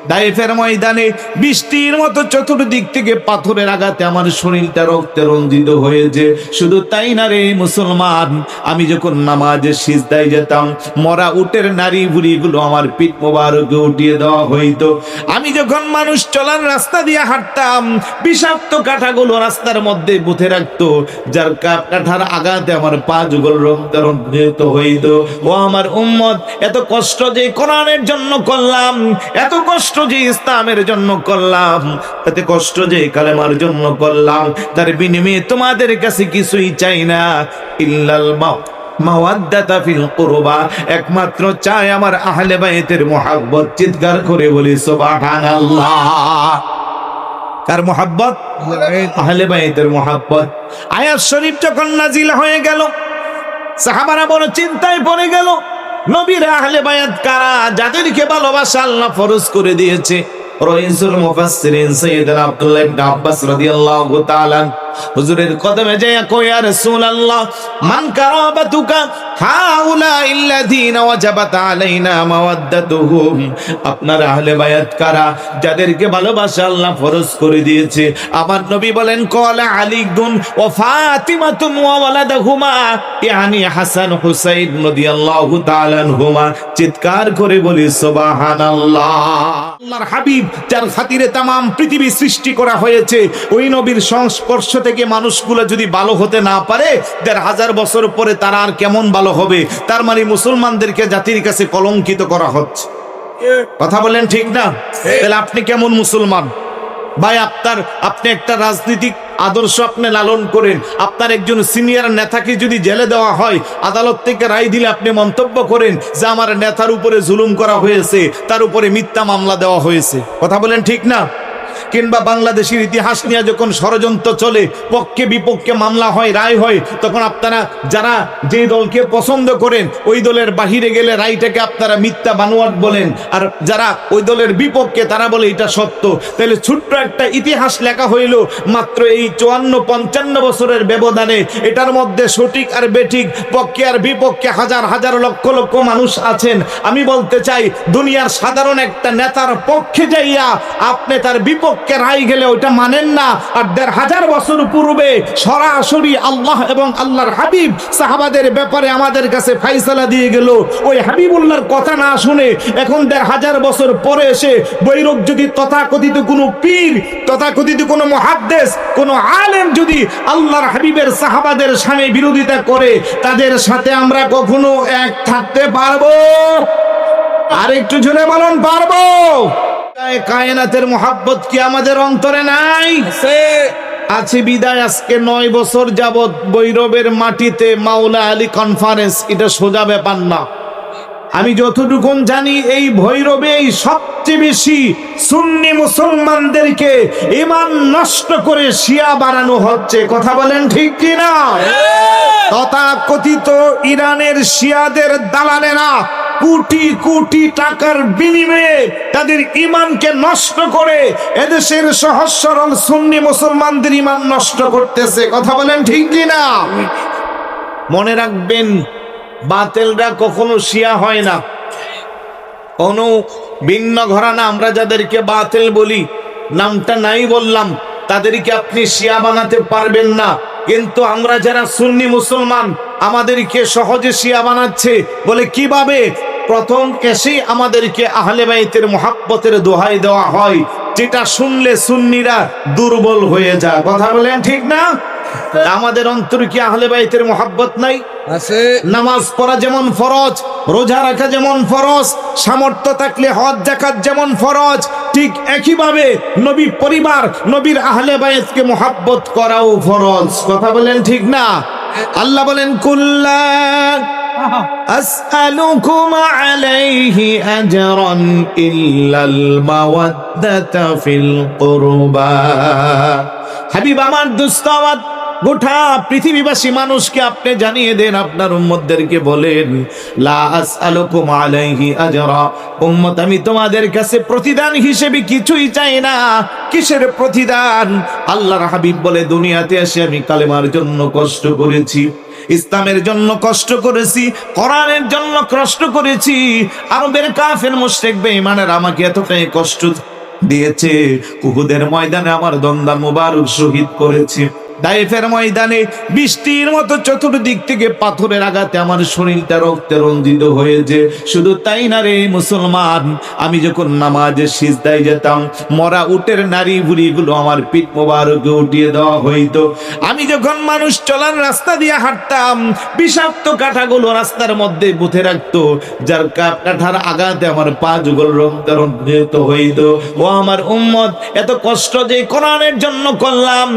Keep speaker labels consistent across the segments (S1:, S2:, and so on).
S1: দায়েফের ময়দানে বৃষ্টির মতো চতুর্দিক থেকে পাথরের আঘাতে আমার শরীরটা রক্তে রঞ্জিত হয়েছে। শুধু তাই না রে মুসলমান, আমি যখন নামাজে সিজদায় যেতাম, মরা উটের নারী বুড়িগুলো আমার পিঠ মোবারকে উঠিয়ে দেওয়া হইতো। আমি যখন মানুষ চলার রাস্তা দিয়ে হাঁটতাম, বিষাক্ত কাঁটাগুলো রাস্তার মধ্যে বুথে রাখতো, যার কাঁটার আঘাতে আমার পা যুগল রক্তে রঞ্জিত হইতো। ও আমার উম্মত, এত কষ্ট যে কোরআনের জন্য করলাম, এত কষ্ট যে ইসলামের জন্য করলাম, এত কষ্ট যে কালেমার জন্য করলাম, তার বিনিময়ে তোমাদের কাছে কিছুই চাই না, ইল্লাল মাওয়াদ্দাতা ফিল কুরবা, একমাত্র চাই আমার আহলে বাইতের মুহাব্বত। চিৎকার করে বলি সুবহানাল্লাহ। কার মুহাব্বত? আহলে বাইতের মুহাব্বত। আয়াত শরীফ যখন নাজিল হয়ে গেল, সাহাবারা বড় চিন্তায় পড়ে গেল, নবীর আহলে বায়াত কারা, যাদেরকে ভালোবাসা আল্লাহ ফরজ করে দিয়েছে। রাইসুল মুফাসসিরিন সাইয়্যিদুনা আব্দুল্লাহ ইবনে আব্বাস রাদিয়াল্লাহু তাআলা হুজুরের কদমে যায় কয়, ইয়া রাসূলুল্লাহ, মান কারাবাতুকা হাউলা ইল্লাযীনা ওয়াজাবাত আলাইনা মাওয়াদ্দাতুহুম, আপনার আহলে বায়াত কারা, যাদেরকে ভালোবাসা আল্লাহ ফরজ করে দিয়েছে? আমার নবী বলেন, ক্বালা আলীগুন ওয়া ফাতিমাতুন ওয়া ওয়ালাদুহুমা, ইয়ানি হাসান হুসাইন রাদিয়াল্লাহু তাআলা আনহুমা। চিৎকার করে বলি সুবহানাল্লাহ। আল্লাহর হাবিব, যার খাতিরে তামাম পৃথিবী সৃষ্টি করা হয়েছে, ওই নবীর সংস্পর্শ থেকে মানুষগুলো যদি ভালো হতে না পারে, ১৫০০ বছর পরে তারা আর কেমন ভালো হবে? তার মানে মুসলমানদেরকে জাতির কাছে কলঙ্কিত করা হচ্ছে। কথা বলেন ঠিক না? তাহলে আপনি কেমন মুসলমান ভাই? আপনি একটা রাজনৈতিক আদর্শ আপনি লালন করেন, আপনার একজন সিনিয়র নেতাকে যদি জেলে দেওয়া হয়, আদালত থেকে রায় দিলে আপনি মন্তব্য করেন যে আমার নেতার উপরে জুলুম করা হয়েছে, তার উপরে মিথ্যা মামলা দেওয়া হয়েছে। কথা বলেন ঠিক না? কিংবা বাংলাদেশের ইতিহাস নিয়ে যখন ষড়যন্ত্র চলে, পক্ষে বিপক্ষে মামলা হয়, রায় হয়, তখন আপনারা যারা যে দলকে পছন্দ করেন, ওই দলের বাহিরে গেলে রায়টাকে আপনারা মিথ্যা বানোয়াট বলেন, আর যারা ওই দলের বিপক্ষে তারা বলে এটা সত্য। তাহলে ছোট্ট একটা ইতিহাস লেখা হইল মাত্র এই ৫৪-৫৫ বছরের ব্যবধানে। এটার মধ্যে সঠিক আর বেঠিক, পক্ষে আর বিপক্ষে হাজার হাজার লক্ষ লক্ষ মানুষ আছেন। আমি বলতে চাই, দুনিয়ার সাধারণ একটা নেতার পক্ষে যাইয়া আপনি তার বিপক্ষে রায় গেলে ওটা মানেন না, আর ১৫০০ বছর পূর্বে সরাসরি আল্লাহ এবং আল্লাহর হাবিব সাহাবাদের ব্যাপারে আমাদের কাছে ফাইসালা দিয়ে গেল। ওই হাবিবুল্লাহর কথা না শুনে এখন ১৫০০ বছর পরে এসে বৈরক যদি তথাকথিত কোনো পীর, তথাকথিত কোনো মুহাদ্দিস, কোনো আলেম যদি আল্লাহর হাবিবের সাহাবাদের সামনে বিরোধিতা করে, তাদের সাথে আমরা কখনো এক থাকতে পারবো? আর একটু জোরে বলুন, পারবো? কায়নাতের মুহাব্বত কি আমাদের অন্তরে নাই? আছে বিদায় আজকে ৯ বছর যাবত বৈরবের মাটিতে মাওলা আলী কনফারেন্স, এটা সোজা ব্যাপার না। আমি যতটুকু জানি, এই ভৈরবেই সবচেয়ে বেশি সুন্নি মুসলমানদেরকে ঈমান নষ্ট করে শিয়া বানানো হচ্ছে। কথা বলেন ঠিক কি না? তথাকথিত ইরানের শিয়াদের দালালেরা কোটি কোটি টাকার বিনিময়ে তাদের ঈমানকে নষ্ট করে এদেশের সহজ সরল সুন্নি মুসলমানদের ঈমান নষ্ট করতেছে। কথা বলেন ঠিক কি না? মনে রাখবেন, বাতিলরা কখনো শিয়া হয় না। কোনো ভিন্ন ঘরানা আমরা যাদেরকে বাতিল বলি, নামটা নাই বললাম, তাদেরকে আপনি শিয়া বানাতে পারবেন না। কিন্তু আমরা যারা সুন্নি মুসলমান, আমাদেরকে সহজে শিয়া বানাচ্ছে। বলে কিভাবে? প্রথম এসেই আমাদেরকে আহলে বাইতের মুহাব্বতের দোহাই দেওয়া হয়, যেটা শুনলে সুন্নিরা দুর্বল হয়ে যায়। কথা বলেন ঠিক না? আমাদের অন্তরে কি আহলে বাইতের মুহাব্বত নাই? আছে। নামাজ পড়া যেমন ফরজ, রোজা রাখা যেমন ফরজ, সামর্থ্য থাকলে হজ যাকাত যেমন ফরজ, ঠিক একইভাবে নবী পরিবার, নবীর আহলে বাইতকে মুহাব্বত করাও ফরজ। কথা বলেন ঠিক না? আল্লাহ বলেন, কুল্লা আসআলুকুম আলাইহি আজরান ইল্লাল মাওয়াদ্দাতা ফিল কুরবা। হাবিব আমার, দোস্ত আমার, গোটা পৃথিবীবাসী মানুষকে আপনি জানিয়ে দেন, আপনার উম্মতদেরকে বলেন, লা আসআলুকুম আলাইহি আজরা, উম্মত আমি তোমাদের কাছে প্রতিদান হিসেবে কিছুই চাই না। কিসের প্রতিদান? আল্লাহর হাবিব বলে, দুনিয়াতে এসে আমি কালেমার জন্য কষ্ট করেছি, ইসলামের জন্য কষ্ট করেছি, কোরআনের জন্য কষ্ট করেছি। আরবের কাফের মুশরিক বেঈমানেরা আমাকে এতটাই কষ্ট দিয়েছে, উহুদের ময়দানে আমার দন্দা মুবারক শহীদ করেছে। তায়েফের ময়দানে বৃষ্টির মতো চতুর্দিক থেকে পাথরের আঘাতে আমার শরীরটা রক্তে রঞ্জিত হয়েছে। শুধু তাই না রে মুসলমান, আমি যখন নামাজে সিজদায় যেতাম, মরা উটের নারী বুড়িগুলো আমার পিঠ মোবারকে উঠিয়ে দেওয়া হইতো। আমি যখন মানুষ চলার রাস্তা দিয়ে হাঁটতাম, বিষাক্ত কাঁটাগুলো রাস্তার মধ্যে বুথে রাখতো, যার কাঁটার আঘাতে আমার পা যুগল রক্তে রঞ্জিত হইতো। ও আমার উম্মত, এত কষ্ট যে কোরআনের জন্য করলাম,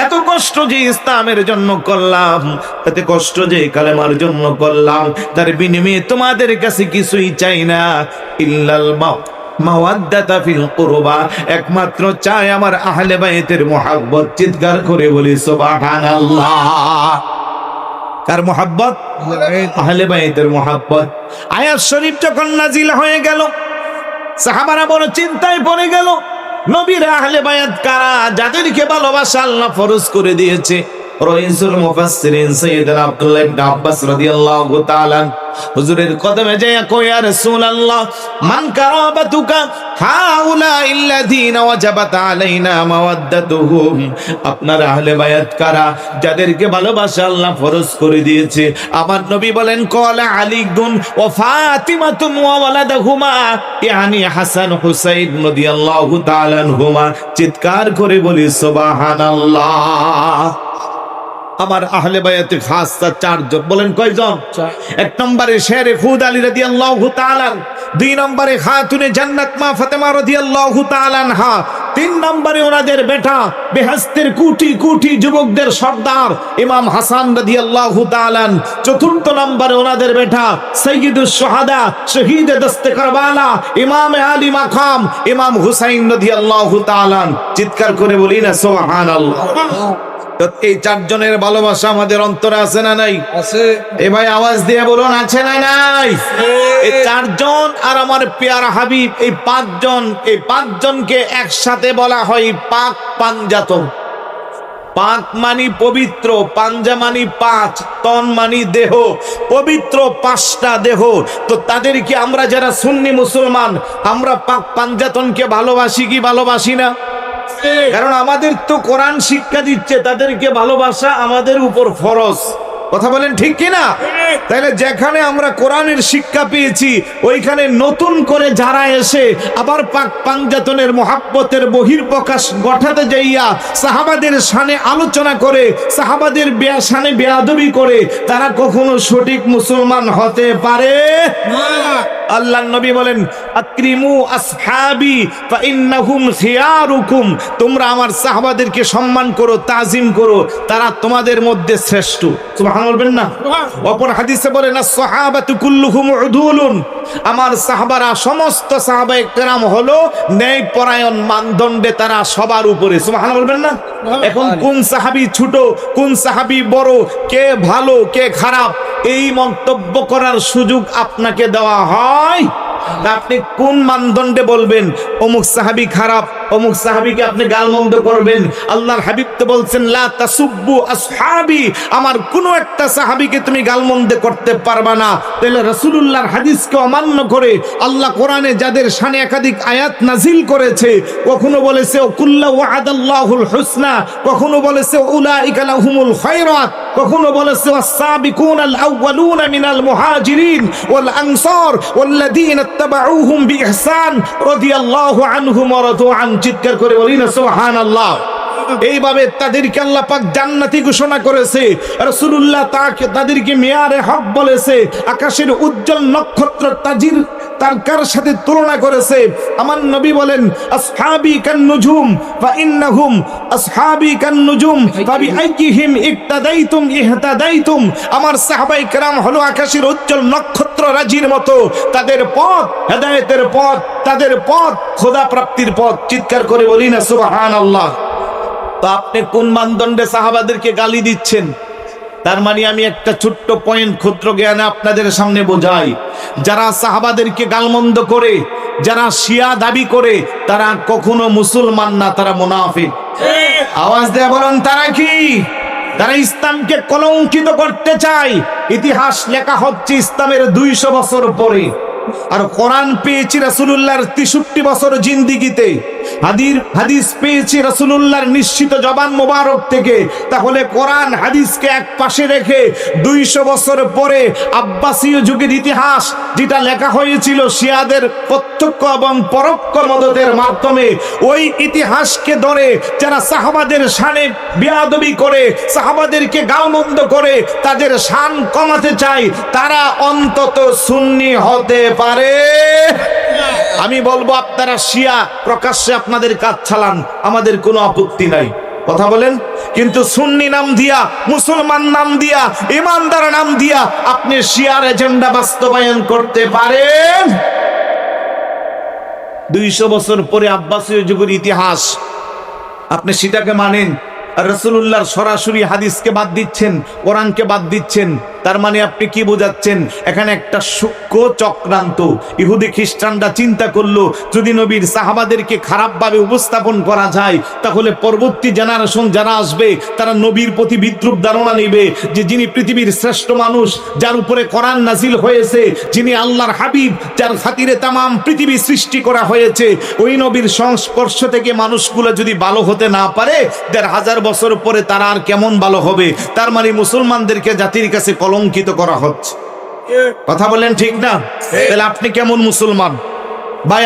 S1: এত কষ্ট যে ইসলামের জন্য করলাম, এত কষ্ট যে কালেমার জন্য করলাম, তার বিনিময়ে তোমাদের কাছে কিছুই চাই না, ইল্লাল মাওয়াদ্দাতা ফিল কুরবা, একমাত্র চাই আমার আহলে বাইতের মুহাব্বত। চিৎকার করে বলি সুবহানাল্লাহ। কার মুহাব্বত? আহলে বাইতের মুহাব্বত। আয়াত শরীফ যখন নাজিল হয়ে গেল, সাহাবারা বড় চিন্তায় পড়ে গেল, নবীর আহলে বায়াত কারা, যাদেরকে ভালোবাসা আল্লাহ ফরজ করে দিয়েছে। রাইসুল মুফাসসিরিন সাইয়েদনা আব্দুল্লাহ ইবনে আব্বাস রাদিয়াল্লাহু তাআলা হুজুরের কদমে যায় কয়, ইয়া রাসূলুল্লাহ, মান কারাবাতুকা হাউলা ইল্লাযিনা ওয়াজাবাত আলাইনা মাওয়াদ্দাতুহুম, আপনার আহলে বায়াত কারা, যাদেরকে ভালোবাসা আল্লাহ ফরজ করে দিয়েছে। আমার নবী বলেন, ক্বালা আলীগুন ওয়া ফাতিমাতুন ওয়া ওয়ালাদুহুমা, ইয়ানি হাসান হুসাইন রাদিয়াল্লাহু তাআলা আনহুমা। চিৎকার করে বলি সুবহানাল্লাহ। আমার আহলে বায়াতে খাসা চারজন। বলেন কয়জন? এক নম্বরে শেরে খুদ আলী রাদিয়াল্লাহু তাআলা, দুই নম্বরে খাতুনে জান্নাত মা ফাতেমা রাদিয়াল্লাহু তাআলা আনহা, তিন নম্বরে ওনাদের বেটা বেহেশতের কোটি কোটি যুবকদের সর্দার ইমাম হাসান রাদিয়াল্লাহু তাআলা, চতুর্থ নম্বরে ওনাদের বেটা সাইয়্যিদুশ শুহাদা শহীদে দস্তে কারবালা ইমাম আলী মাকাম ইমাম হুসাইন রাদিয়াল্লাহু তাআলা। চিৎকার করে বলি না সুবহানাল্লাহ। এই চারজনের ভালোবাসা আমাদের অন্তরে আছে না নাই? আছে। এ ভাই আওয়াজ দিয়ে বলুন, আছে না নাই? এই চারজন আর আমার পেয়ারা হাবিব, এই পাঁচজনকে একসাথে বলা হয় পাক পাঞ্জাতন। পাক মানি পবিত্র, পাঞ্জা মানি পাঁচ, তন মানি দেহ, পবিত্র পাঁচটা দেহ। তো তাদেরকে আমরা যারা সুন্নি মুসলমান, আমরা পাক পাঞ্জাতনকে ভালোবাসি কি ভালোবাসি না? কারণ আমাদের তো কোরআন শিক্ষা দিচ্ছে, তাদেরকে ভালোবাসা আমাদের উপর ফরজ। কথা বলেন ঠিক কিনা? তাহলে যেখানে আমরা কোরআনের শিক্ষা পেয়েছি, ওইখানে নতুন করে যারা এসে আবার পাক পাঞ্জাতনের মুহাব্বতের বহির্প্রকাশ ঘটাতে যাইয়া সাহাবাদের শানে আলোচনা করে, সাহাবাদের শানে বেয়াদবি করে, তারা কখনো সঠিক মুসলমান হতে পারে না। আল্লাহর নবী বলেন, আকরিমু আসহাবি ফা ইন্নাহুম খিয়ারুকুম, তোমরা আমার সাহাবাদেরকে সম্মান করো, তাজিম করো, তারা তোমাদের মধ্যে শ্রেষ্ঠ। সুবহানাল্লাহ বলবেন না? অপর হাদিসে বলেন, as-সাহাবাতু কুল্লুহুম উদুলুন, আমার সাহাবারা, সমস্ত সাহাবায়ে কেরাম হলো ন্যায়পরায়ণ মানদণ্ডে, তারা সবার উপরে। সুবহানাল্লাহ বলবেন না? এখন কোন সাহাবী ছোট, কোন সাহাবী বড়, কে ভালো কে খারাপ, এই মন্তব্য করার সুযোগ আপনাকে দেওয়া হয়। আপনি কোন মানদণ্ডে বলবেন অমুক সাহাবী খারাপ, অমুক সাহাবীকে আপনি গালমন্দ করবেন? আল্লাহর হাবিব তো বলছেন, লা তাসুব্বু আসহাবি, আমার কোন একটা সাহাবীকে তুমি গালমন্দ করতে পারবা না। তাহলে রাসূলুল্লাহর হাদিসকে অমান্য করে আল্লাহ কোরআনে যাদের শানে একাধিক আয়াত নাজিল করেছে, কখনো বলেছে কুল্লা ওয়াদাল্লাহুল হুসনা, কখনো বলেছে উলাইকা লাহুমুল খায়রাত, কখনো বলেছে ওয়াস-সাবিকুনাল আউয়ালুনা মিনাল মুহাজিরিন ওয়াল আনসার ওয়াল্লাযীনা ইত্তাবাউহুম বিইহসান রাদিয়াল্লাহু আনহুম ওয়া রাদু আন। চিৎকার করে বলি না সুবহানাল্লাহ। এইভাবে তাদেরকে আল্লাহ পাক জান্নাতি ঘোষণা করেছে। রাসূলুল্লাহ তাদেরকে মেয়ারে হক বলেছে, আকাশের উজ্জ্বল নক্ষত্র তাজির তারকার সাথে তুলনা করেছে। আমার নবী বলেন, আসহাবি কান নুজুম ফা ইন্নাহুম আসহাবি কান নুজুম ফাবিআইয়িহিম ইক্তাদাইতুম ইহতাদাইতুম, আমার সাহাবায়ে কেরাম হলো আকাশের উজ্জ্বল নক্ষত্র রাজির মতো, তাদের পথ হেদায়েতের পথ, তাদের পথ খোদা প্রাপ্তির পথ। চিৎকার করে বলি না সুবহানাল্লাহ। তো আপনি কোন মানদণ্ডে সাহাবাদেরকে গালি দিচ্ছেন? তার মানে আমি একটা ছোট্ট পয়েন্ট ক্ষুদ্র জ্ঞানে আপনাদের সামনে বোঝাই, যারা সাহাবাদেরকে গালমন্দ করে, যারা শিয়া দাবি করে, তারা কখনো মুসলমান না, তারা মুনাফিক। আওয়াজ দেয়া বলুন, তারা কি? তারা ইসলামকে কলঙ্কিত করতে চায়। ইতিহাস লেখা হচ্ছে ইসলামের 200 বছর পরে, আর কোরআন পেয়েছি রাসূলুল্লাহর 63 বছর জিন্দিগিতে। হাদিস পেয়েছি রাসূলুল্লাহর নিশ্চিত জবান মোবারক থেকে। তাহলে কোরআন হাদিসকে এক পাশে রেখে 200 বছর পরে আব্বাসীয় যুগের ইতিহাস যেটা লেখা হয়েছিল শিয়াদের প্রত্যক্ষ এবং পরোক্ষ মদদের মাধ্যমে, ওই ইতিহাসকে ধরে যারা সাহাবাদের শানে বেয়াদবি করে, সাহাবাদেরকে গালমন্দ করে, তাদের শান কমাতে চায়, তারা অন্তত সুন্নি হতে পারে। আমি বলবো আপনারা শিয়া প্রকাশ্যে আপনাদের কাজ চালান, আমাদের কোনো আপত্তি নাই, কথা বলেন। কিন্তু সুন্নি নাম দিয়া, মুসলমান নাম দিয়া, ইমানদার নাম দিয়া আপনি শিয়ার এজেন্ডা বাস্তবায়ন করতে পারেন? 200 বছর পরে আব্বাসীয় যুগের ইতিহাস আপনি সেটাকে মানেন, আর রাসূলুল্লাহর সরাসরি হাদিসকে বাদ দিচ্ছেন, কোরআনকে বাদ দিচ্ছেন। তার মানে আপনি কি বোঝাচ্ছেন? এখানে একটা সূক্ষ্ম চক্রান্ত। ইহুদি খ্রিস্টানরা চিন্তা করলো যদি নবীর সাহাবাদেরকে খারাপভাবে উপস্থাপন করা যায়, তাহলে পরবর্তী জেনারেশন যারা আসবে তারা নবীর প্রতি বিদ্রূপ ধারণা নেবে যে যিনি পৃথিবীর শ্রেষ্ঠ মানুষ, যার উপরে কোরআন নাজিল হয়েছে, যিনি আল্লাহর হাবিব, যার খাতিরে তামাম পৃথিবী সৃষ্টি করা হয়েছে, ওই নবীর সংস্পর্শ থেকে মানুষগুলো যদি ভালো হতে না পারে, 1500 বছর পরে তারা আর কেমন ভালো হবে? তার মানে মুসলমানদেরকে জাতির কাছে কলঙ্কিত করা হচ্ছে। কথা বলেন ঠিক না? তাহলে আপনি কেমন মুসলমান ভাই?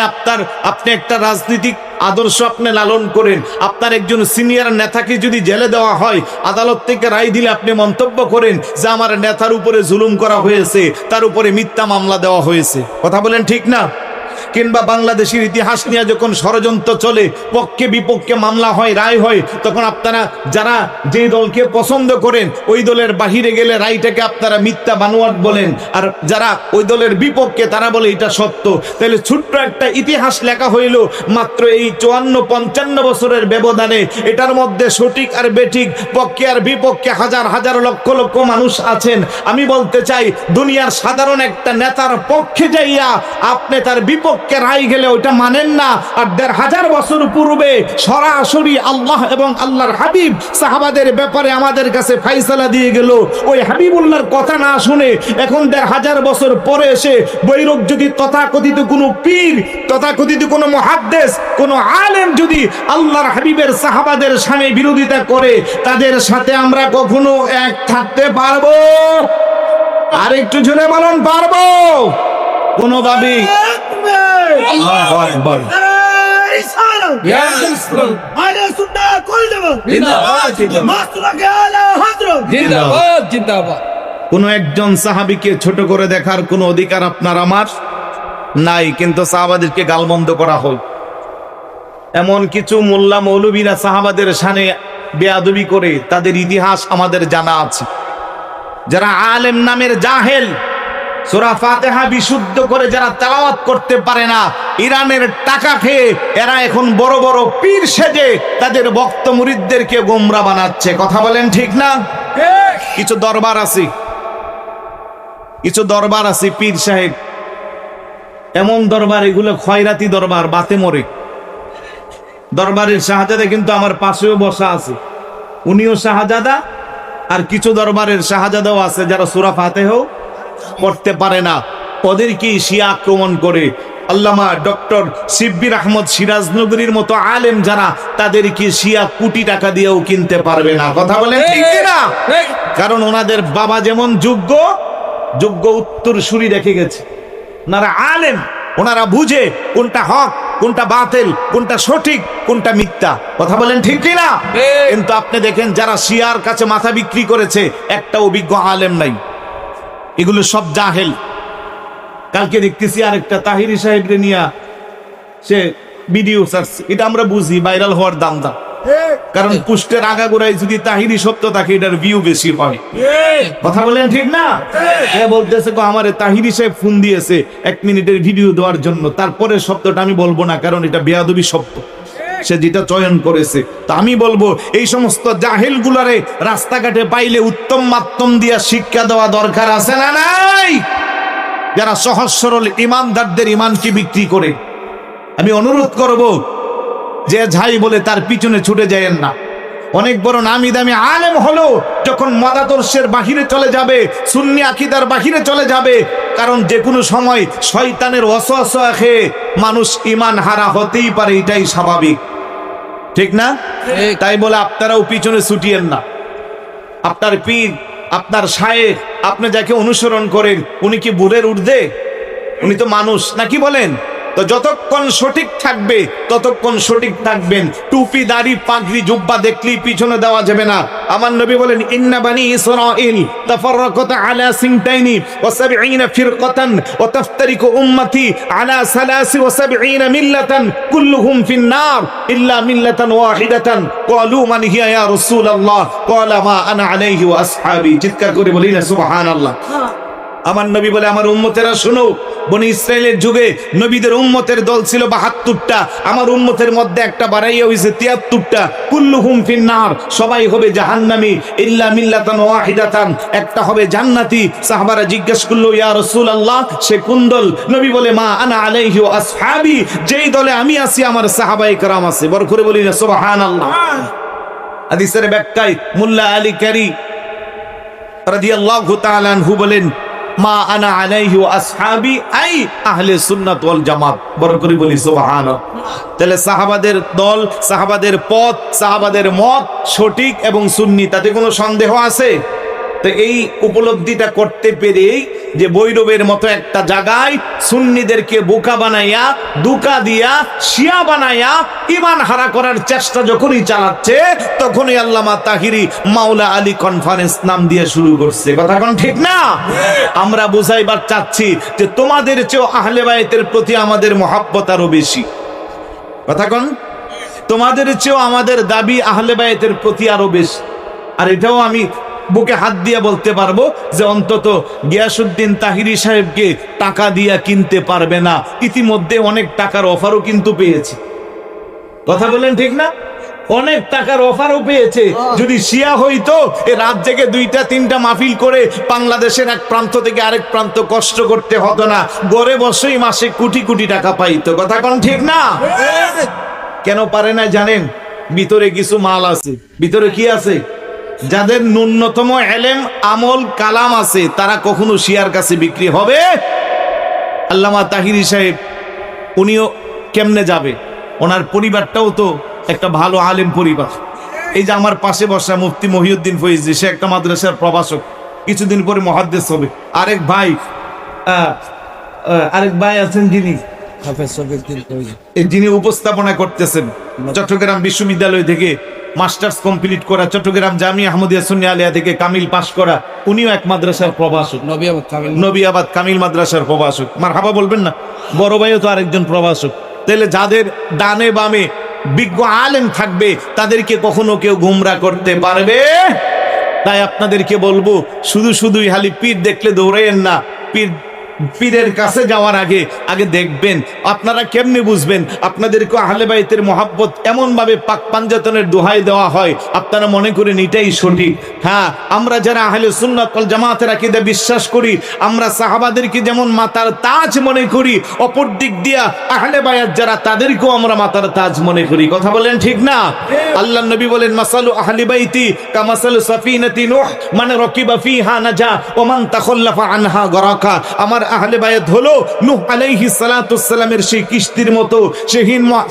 S1: আপনি একটা রাজনৈতিক আদর্শ আপনি লালন করেন, আপনার একজন সিনিয়র নেতাকে যদি জেলে দেওয়া হয়, আদালত থেকে রায় দিলে আপনি মন্তব্য করেন যে আমার নেতার উপরে জুলুম করা হয়েছে, তার উপরে মিথ্যা মামলা দেওয়া হয়েছে। কথা বলেন ঠিক না? কিংবা বাংলাদেশের ইতিহাস নিয়ে যখন ষড়যন্ত্র চলে, পক্ষে বিপক্ষে মামলা হয়, রায় হয়, তখন আপনারা যারা যে দলকে পছন্দ করেন ওই দলের বাহিরে গেলে রায়টাকে আপনারা মিথ্যা বানোয়াট বলেন, আর যারা ওই দলের বিপক্ষে তারা বলে এটা সত্য। তাহলে ছোট্ট একটা ইতিহাস লেখা হইল মাত্র এই 54-55 বছরের ব্যবধানে। এটার মধ্যে সঠিক আর বেঠিক, পক্ষে আর বিপক্ষে হাজার হাজার লক্ষ লক্ষ মানুষ আছেন। আমি বলতে চাই দুনিয়ার সাধারণ একটা নেতার পক্ষে যাইয়া আপনি তার বিপক্ষে রায় গেলে ওইটা মানেন না, আর 1500 বছর পূর্বে সরাসরি আল্লাহ এবং আল্লাহর হাবিব সাহাবাদের ব্যাপারে আমাদের কাছে ফাইসালা দিয়ে গেল। ওই হাবিবুল্লাহর কথা না শুনে এখন 1500 বছর পরে এসে বৈরক যদি তথাকথিত কোনো পীর, তথাকথিত কোনো মুহাদ্দিস, কোনো আলেম যদি আল্লাহর হাবিবের সাহাবাদের সামনে বিরোধিতা করে, তাদের সাথে আমরা কখনো এক থাকতে পারবো? আর একটু জোরে বলুন, পারবো? কোনোভাবেই। কোন একজন সাহাবীকে ছোট করে দেখার কোন অধিকার আপনার আমার নাই, কিন্তু সাহাবাদেরকে গালমন্দ করা হয়। এমন কিছু মোল্লা মৌলবীরা সাহাবাদের শানে বেয়াদবি করে, তাদের ইতিহাস আমাদের জানা আছে। যারা আলেম নামের জাহেল, সূরা ফাতিহা বিশুদ্ধ করে যারা তেলাওয়াত করতে পারে না, ইরানের টাকা খেয়ে এরা এখন বড় বড় পীর সেজে তাদের ভক্ত মুরিদদেরকে গোমরা বানাচ্ছে। কথা বলেন ঠিক না? কিছু দরবার আছে পীর সাহেব, এমন দরবার, এগুলো খয়রাতি দরবার, বাতে মরে। দরবারের শাহজাদা কিন্তু আমার পাশেও বসা আছে, উনিও শাহজাদা, আর কিছু দরবারের শাহজাদাও আছে যারা সূরা ফাতিহাও পড়তে পারে না। ওদেরকে শিয়া আক্রমণ করে। আল্লামা ডক্টর শিব্বির আহমদ সিরাজনগরীর মতো আলেম যারা, তাদেরকে শিয়া কোটি টাকা দিয়েও কিনতে পারবে না। কথা বলেন ঠিক না? কারণ ওনাদের বাবা যেমন যোগ্য উত্তরসূরি রেখে গেছে। ওনারা আলেম, ওনারা বুঝে কোনটা হক, কোনটা বাতিল, কোনটা সঠিক, কোনটা মিথ্যা। কথা বলেন ঠিক না? কিন্তু আপনি দেখেন যারা শিয়ার কাছে মাথা বিক্রি করেছে, একটা অভিজ্ঞ আলেম নাই, এগুলো সব জাহেল। কালকে দেখতেছি আরেকটা তাহিরি সাহেবরে নিয়া সে ভিডিও ছাড়ছে, এটা আমরা বুঝি ভাইরাল হওয়ার দামটা, কারণ পুষ্টের আগাগোড়ায় যদি তাহিরি শব্দ থাকে এটার ভিউ বেশি হয়। কথা বলেন ঠিক না? বলতেছে আমারে তাহিরি সাহেব ফোন দিয়েছে 1 মিনিটের ভিডিও দেওয়ার জন্য, তারপরে শব্দটা আমি বলবো না কারণ এটা বেয়াদবি শব্দ, সে যেটা চয়ন করেছে। তা আমি বলবো এই সমস্ত জাহেল গুলারে রাস্তাঘাটে পাইলে উত্তম মাধ্যম দিয়া শিক্ষা দেওয়া দরকার আছে না নাই? যারা সহজ সরল ইমানদারদের ইমানকে বিক্রি করে, আমি অনুরোধ করব যে যাই বলে তার পিছনে ছুটে যায়েন না। অনেক বড় নামি দামি আলেম হলো যখন মতাদর্শের বাহিরে চলে যাবে, সুন্নি আকীদার বাহিরে চলে যাবে, কারণ যে কোনো সময় শয়তানের ওয়াসওয়াসা খেয়ে মানুষ ঈমান হারা হতেই পারে, এটাই স্বাভাবিক, ঠিক না? তাই বলে আপনারাও পিছনে ছুটিয়েন না। আপনার পীর, আপনার শায়েখ, আপনি যাকে অনুসরণ করেন, উনি কি বুড়ের ঊর্ধ্বে? উনি তো মানুষ, নাকি বলেন? তো যতক্ষণ সঠিক থাকবে ততক্ষণ সঠিক থাকবেন। টুপি, দাড়ি, পাগড়ি, জুব্বা দেখলেই পিছনে দেওয়া যাবে না। আমার নবী বলেন, ইন্না বানি ইসরাঈল তাফাররাকাত আলা সিনতাইনি ওয়া সাবঈনা ফিরকাতান ওয়া তাফতারিকু উম্মতি আলা সালাসি ওয়া সাবঈনা মিল্লাতান কুল্লুহুম ফিন নার ইল্লা মিল্লাতান ওয়াহিদাতান। ক্বালু মান হিয়া ইয়া রাসূলুল্লাহ? ক্বালা মা আনা আলাইহি ওয়া আসহাবি। চিৎকার করে বলি না সুবহানাল্লাহ। আমার নবী বলে, আমার উম্মতেরা শোনো, বনি ইসরাইলের যুগে নবীদের উম্মতের দল ছিল ৭২টা, আমার উম্মতের মধ্যে একটা বাড়াইয়া হয়েছে ৭৩টা। কুল্লুহুম ফিন্নার, সবাই হবে জাহান্নামী, ইল্লা মিল্লাতান ওয়াহিদাতান, একটা হবে জান্নাতি। সাহাবারা জিজ্ঞেস করলো, ইয়া রাসূলুল্লাহ, সে কোন দল? নবী বলে, মা আনা আলাইহি ওয়া আসহাবি, যেই দলে আমি আছি আমার সাহাবায়ে কেরাম আছে। বড় করে বলি না সুবহানাল্লাহ। হাদিসের ব্যাখ্যায় মোল্লা আলী কারি রাদিয়াল্লাহু তাআলা আনহু বলেন, মা আনা আলাইহি ওয়া আসহাবি আই আহলে সুন্নাত ওয়াল জামাত। বড় করে বলি সুবহানাল্লাহ। তাহলে সাহাবাদের দল, সাহাবাদের পথ, সাহাবাদের মত সঠিক এবং সুন্নি, তাতে কোনো সন্দেহ আছে? তো এই উপলব্ধিটা করতে পেরেই যে বৈরবের মতো একটা জায়গায় সুন্নিদেরকে বোকা বানাইয়া, দুকা দিয়া, শিয়া বানাইয়া ঈমান হারা করার চেষ্টা যখনই চালাচ্ছে, তখনই আল্লামা তাহিরি মাওলা আলী কনফারেন্স নাম দিয়ে শুরু করছে। কথা কোন ঠিক না? আমরা বুঝাইবার চাচ্ছি যে তোমাদের চেয়েও আহলে বায়তের প্রতি আমাদের মহাব্বত আরো বেশি। কথা কোন? তোমাদের চেয়েও আমাদের দাবি আহলে বায়তের প্রতি আরো বেশি। আর এটাও আমি বুকে হাত দিয়ে বলতে পারবো যে অন্তত গিয়াসউদ্দিন তাহিরি সাহেবকে টাকা দিয়া কিনতে পারবে না, ইতিমধ্যে অনেক টাকার অফারও কিন্তু পেয়েছে। কথা বলেন ঠিক না? অনেক টাকার অফারও পেয়েছে। যদি শিয়া হইতো এ রাত জেগে 2টা-3টা মাহফিল করে বাংলাদেশের এক প্রান্ত থেকে আরেক প্রান্ত কষ্ট করতে হতো না, ঘরে বসেই মাসে কোটি কোটি টাকা পাইতো। কথা কোন ঠিক না? কেন পারে না জানেন? ভিতরে কিছু মাল আছে। ভিতরে কি আছে? যাদের ন্যূনতম এলেম, আমল, কালাম আছে, তারা কখনো শিয়ার কাছে বিক্রি হবে? আল্লামা তাহিরি সাহেব, উনিও কেমনে যাবে? ওনার পরিবারটাও তো একটা ভালো আলেম পরিবার। এই যে আমার পাশে বসা মুফতি মহিউদ্দিন ফৈজি, সে একটা মাদ্রাসার প্রভাষক, কিছুদিন পরে মুহাদ্দিস হবে। আরেক ভাই আছেন যিনি উপস্থাপনা করতেছেন, চট্টগ্রাম বিশ্ববিদ্যালয় থেকে মাস্টার্স কমপ্লিট করা, চট্টগ্রাম জামিয়া আহমদিয়া সুন্নি আলিয়া থেকে কামিল পাশ করা, উনিও এক মাদ্রাসার প্রভাষক, নবিয়াবাদ কামিল মাদ্রাসার প্রভাষক। মারহাবা বলবেন না? বড় ভাইও তো আরেকজন প্রভাষক। তাহলে যাদের ডানে বামে বিজ্ঞ আলেম থাকবে, তাদেরকে কখনো কেউ গুমরা করতে পারবে? তাই আপনাদেরকে বলবো, শুধু শুধুই খালি পীর দেখলে দৌড়াইয়েন না। পীরের কাছে যাওয়ার আগে দেখবেন আপনারা কেমনে বুঝবেন আপনাদেরকে আহলে বাইতের মহাব্বত এমন ভাবে পাক পাঞ্জাতনের দোহাই দেওয়া হয়, আপনারা মনে করেন এটাই সঠিক। হ্যাঁ, আমরা যারা আহলে সুন্নাত ওয়াল জামাতের আকীদা বিশ্বাস করি, আমরা সাহাবাদেরকে যেমন মাতার তাজ মনে করি, অপর দিক দিয়া আহলে বায়াত যারা, তাদেরকেও আমরা মাতার তাজ মনে করি। কথা বলেন ঠিক না? আল্লাহর নবী বলেন, মাসালু আহলি বাইতি কামাসালু সাফিনাতি নূহ, মান রাকিবা ফিহা নাজা ওয়া মান তাখাল্লাফা আনহা গরাকা। আমার আহলে বায়াত হলো নূহ আলাইহিস সালাতুস সালামের সেই কিস্তির মতো।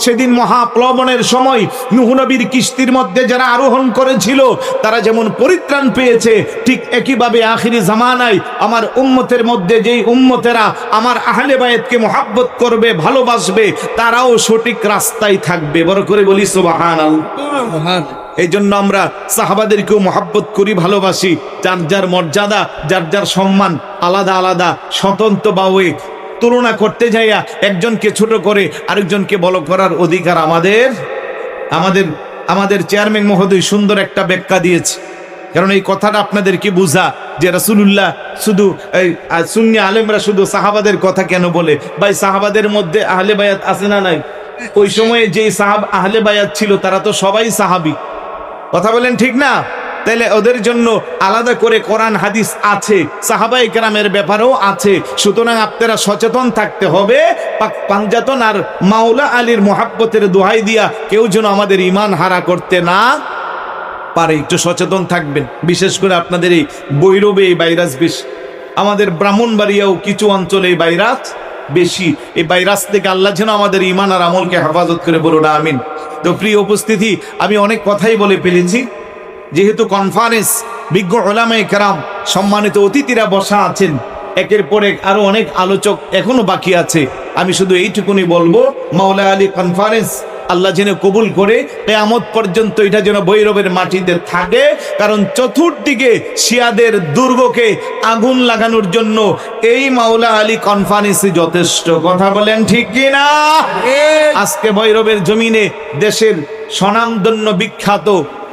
S1: সেদিন মহাপ্লবনের সময় নূহ নবীর কিস্তির মধ্যে যারা আরোহণ করেছিল, তারা যেমন পরিত্রাণ পেয়েছে, ঠিক একইভাবে আখিরি জামানায় আমার উম্মতের মধ্যে যেই উম্মতেরা আমার আহলে বায়াতকে মহাব্বত করবে, ভালোবাসবে, তারাও সঠিক রাস্তায় থাকবে। বড় করে বলি সুবহানাল্লাহ। এই জন্য আমরা সাহাবাদেরকেও মহাব্বত করি, ভালোবাসি। যার যার মর্যাদা, যার যার সম্মান আলাদা আলাদা, স্বতন্ত্র ভাবে তুলনা করতে যাইয়া একজনকে ছোট করে আরেকজনকে বড় করার অধিকার আমাদের আমাদের আমাদের চেয়ারম্যান মহোদয় সুন্দর একটা ব্যাখ্যা দিয়েছে। কারণ এই কথাটা আপনাদেরকে বুঝা যে রাসূলুল্লাহ শুধু সুন্নি আলেমরা শুধু সাহাবাদের কথা কেন বলে? ভাই, সাহাবাদের মধ্যে আহলে বায়াত আছে না নাই? ওই সময়ে যেই আহলে বায়াত ছিল তারা তো সবাই সাহাবী। কথা বলেন ঠিক না? তাইলে ওদের জন্য আলাদা করে কোরআন হাদিস আছে, সাহাবায়ে কেরামের ব্যাপারেও আছে। সুতরাং আপনারা সচেতন থাকতে হবে, পাক পাঞ্জাতন আর মাওলা আলীর মহাব্বতের দোহাই দিয়া কেউ যেন আমাদের ঈমান হারা করতে না পারে একটু সচেতন থাকবেন। বিশেষ করে আপনাদের এই বৈরবে এই ভাইরাস বেশি, আমাদের ব্রাহ্মণবাড়িয়াও কিছু অঞ্চলে এই ভাইরাস বেশি। এই ভাইরাস থেকে আল্লাহ যেন আমাদের ঈমান আর আমলকে হেফাজত করে, বলুন আমিন। তো প্রিয় উপস্থিতি, আমি অনেক কথাই বলে ফেলেছি। যেহেতু কনফারেন্স, বিজ্ঞ উলামায়ে কেরাম, সম্মানিত অতিথিরা বসা আছেন, একের পর এক আরো অনেক আলোচক এখনো বাকি আছে। আমি শুধু এইটুকুনি বলবো, মাওলা আলী কনফারেন্স আল্লাহ যেন কবুল করে কিয়ামত পর্যন্ত এটা যেন ভৈরবের মাটিতে থাকে। কারণ চতুর্দিকে শিয়াদের দুর্গকে আগুন লাগানোর জন্য এই মাওলা আলী কনফারেন্সই যথেষ্ট। কথা বলেন ঠিক কি না? আজকে ভৈরবের জমিনে দেশের স্বনামধন্য বিখ্যাত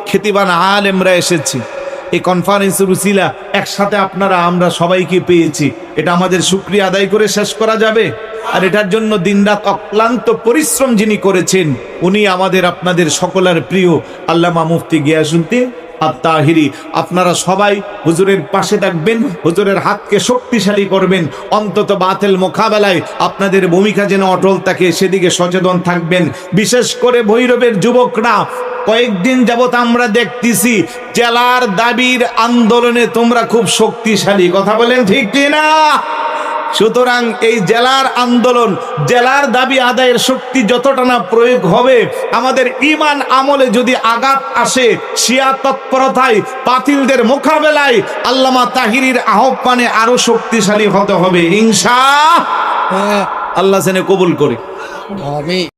S1: খ্যাতিবান আলেমরা এসেছে। এই কনফারেন্সের উসিলা একসাথে আপনারা আমরা সবাইকে পেয়েছি, এটা আমাদের শুকরিয়া আদায় করে শেষ করা যাবে? আর এটার জন্য দিনরাত অক্লান্ত পরিশ্রম যিনি করেছেন, উনি আমাদের আপনাদের সকলের প্রিয় আল্লামা মুফতি গিয়াসউদ্দিন আত-তাহিরি। আপনারা সবাই হুজুরের পাশে থাকবেন, হুজুরের হাতকে শক্তিশালী করবেন, অন্তত বাতিল মোকাবেলায় আপনাদের ভূমিকা যেন অটল থাকে সেদিকে সচেতন থাকবেন। বিশেষ করে ভৈরবের যুবকরা, কয়েকদিন যাবত আমরা দেখতেছি জেলার দাবির আন্দোলনে তোমরা খুব শক্তিশালী। কথা বলেন ঠিক কিনা? সুতরাং এই জেলার আন্দোলন, জেলার দাবি আদায়ের শক্তি যতটা না প্রয়োগ হবে, আমাদের ঈমান আমলে যদি আঘাত আসে, শিয়া তৎপরতায় বাতিলদের মোকাবেলায় আল্লামা তাহিরির আহ্বানে আরো শক্তিশালী হতে হবে ইনশাআল্লাহ। আল্লাহ যেন কবুল করে।